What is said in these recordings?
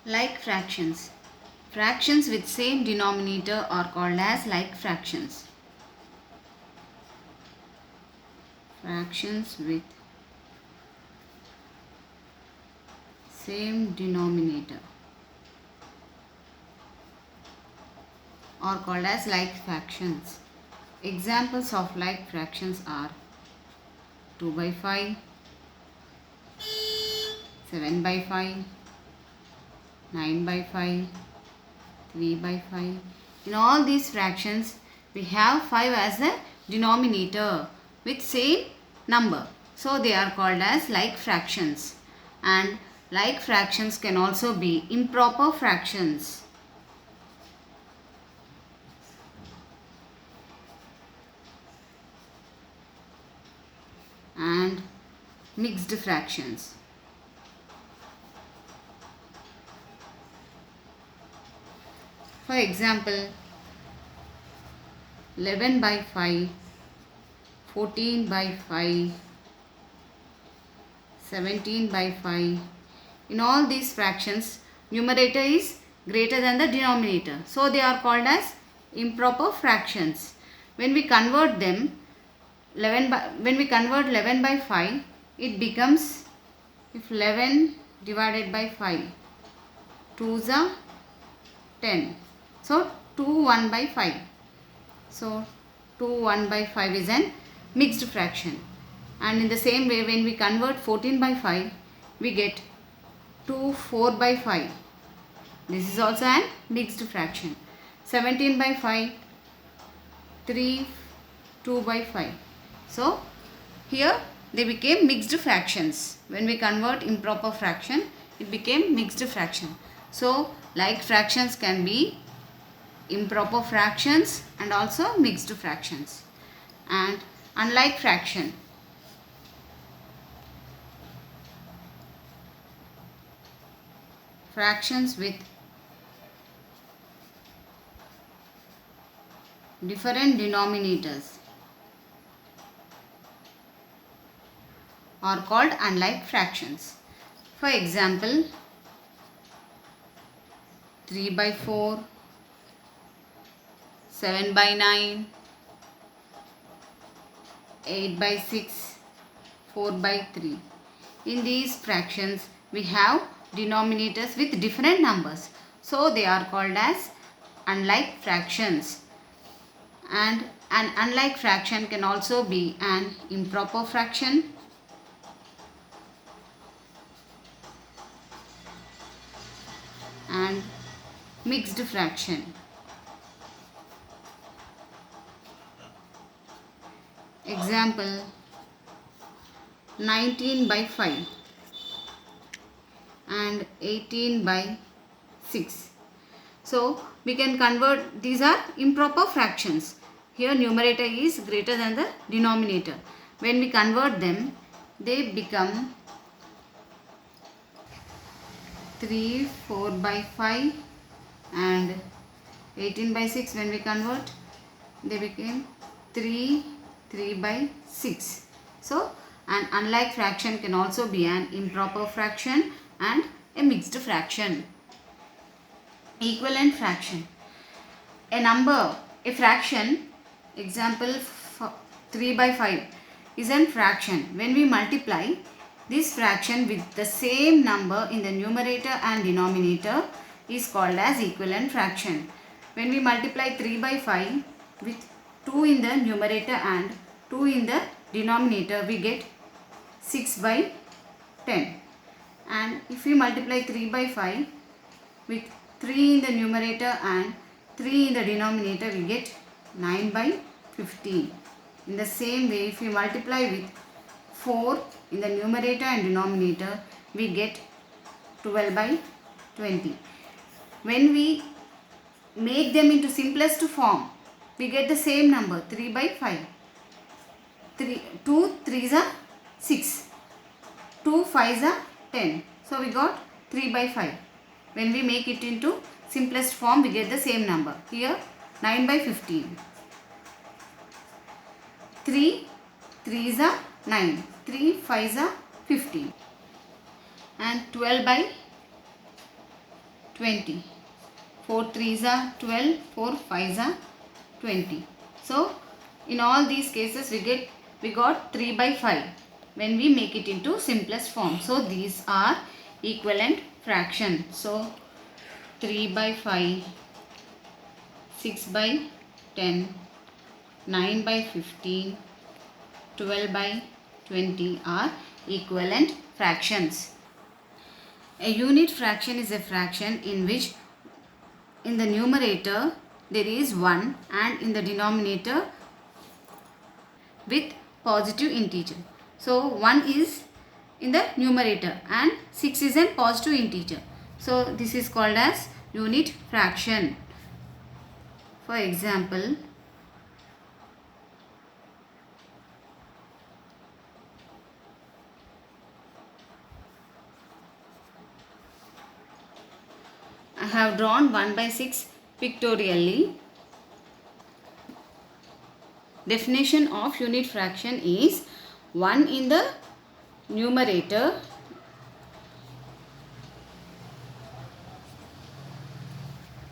Like fractions. Fractions with same denominator are called as like fractions. Fractions with same denominator are called as like fractions. Examples of like fractions are 2 by 5, 7 by 5, 9 by 5, 3 by 5. In all these fractions, we have 5 as the denominator with same number. So they are called as like fractions. And like fractions can also be improper fractions. And mixed fractions. For example, 11 by 5, 14 by 5, 17 by 5. In all these fractions, numerator is greater than the denominator. So they are called as improper fractions. When we convert them, when we convert 11 by 5, it becomes, if 11 divided by 5, 2s are 10. So 2 1 by 5. So 2 1 by 5 is an mixed fraction. And in the same way, when we convert 14 by 5, we get 2 4 by 5. This is also an mixed fraction. 17 by 5, 3 2 by 5. So here they became mixed fractions. When we convert improper fraction, it became mixed fraction. So like fractions can be improper fractions and also mixed fractions. And unlike fraction, fractions with different denominators are called unlike fractions. For example, 3 by 4, 7 by 9, 8 by 6, 4 by 3. In these fractions, we have denominators with different numbers. So they are called as unlike fractions. And an unlike fraction can also be an improper fraction, and mixed fraction. Example, 19 by 5 and 18 by 6. So we can convert, these are improper fractions. Here numerator is greater than the denominator. When we convert them, they become 3 4 by 5 and 18 by 6. When we convert, they became 3 3 by 6. So an unlike fraction can also be an improper fraction and a mixed fraction. Equivalent fraction. A fraction, example 3 by 5 is a fraction. When we multiply this fraction with the same number in the numerator and denominator is called as equivalent fraction. When we multiply 3 by 5 with 2 in the numerator and 2 in the denominator, we get 6 by 10. And if we multiply 3 by 5 with 3 in the numerator and 3 in the denominator, we get 9 by 15. In the same way, if we multiply with 4 in the numerator and denominator, we get 12 by 20. When we make them into simplest form, we get the same number, 3 by 5. 2 3s are 6. 2 5s are 10. So we got 3 by 5. When we make it into simplest form, we get the same number. Here 9 by 15. 3 3s are 9. 3 5s are 15. And 12 by 20. 4 3s are 12, 4 5s are 20. So in all these cases we got 3 by 5 when we make it into simplest form. So these are equivalent fraction. So 3 by 5, 6 by 10, 9 by 15, 12 by 20 are equivalent fractions. A unit fraction is a fraction in which in the numerator there is 1 and in the denominator with positive integer. So 1 is in the numerator and 6 is a positive integer. So this is called as unit fraction. For example, I have drawn 1 by 6 pictorially. Definition of unit fraction is 1 in the numerator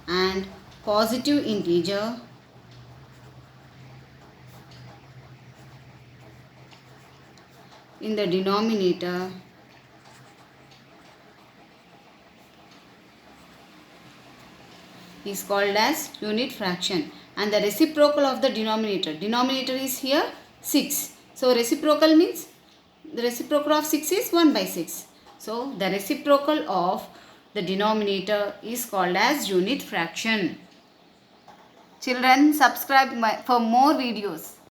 and positive integer in the denominator is called as unit fraction, and the reciprocal of the denominator is here 6. So reciprocal means the reciprocal of 6 is 1 by 6. So the reciprocal of the denominator is called as unit fraction. Children, subscribe for more videos.